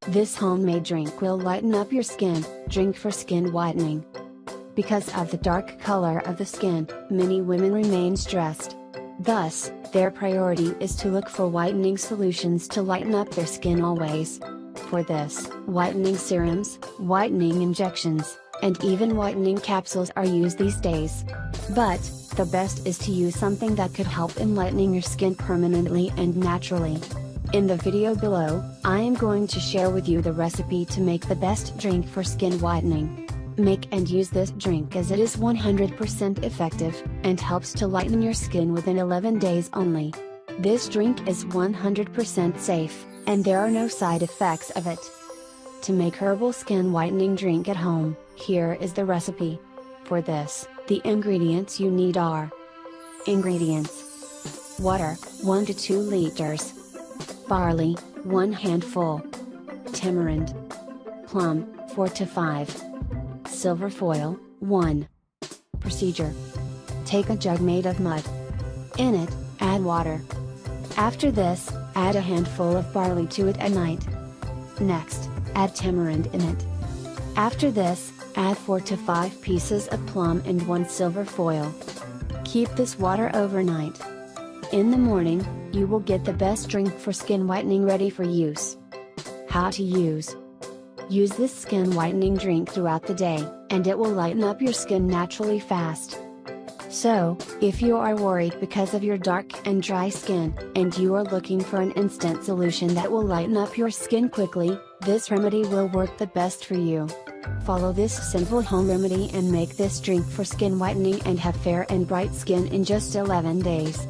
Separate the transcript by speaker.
Speaker 1: This homemade drink will lighten up your skin. Drink for skin whitening. Because of the dark color of the skin, many women remain stressed. Thus, their priority is to look for whitening solutions to lighten up their skin always. For this, whitening serums, whitening injections, and even whitening capsules are used these days. But, the best is to use something that could help in lightening your skin permanently and naturally. In the video below, I am going to share with you the recipe to make the best drink for skin whitening. Make and use this drink as it is 100% effective, and helps to lighten your skin within 11 days only. This drink is 100% safe, and there are no side effects of it. To make herbal skin whitening drink at home, here is the recipe. For this, the ingredients you need are: Ingredients: water, 1 to 2 liters. Barley, 1 handful. Tamarind. Plum, 4 to 5. Silver foil, 1. Procedure: take a jug made of mud. In it, add water. After this, add a handful of barley to it at night. Next, add tamarind in it. After this, add 4 to 5 pieces of plum and 1 silver foil. Keep this water overnight. In the morning, you will get the best drink for skin whitening ready for use. How to use: use this skin whitening drink throughout the day, and it will lighten up your skin naturally fast. So, if you are worried because of your dark and dry skin, and you are looking for an instant solution that will lighten up your skin quickly, this remedy will work the best for you. Follow this simple home remedy and make this drink for skin whitening and have fair and bright skin in just 11 days.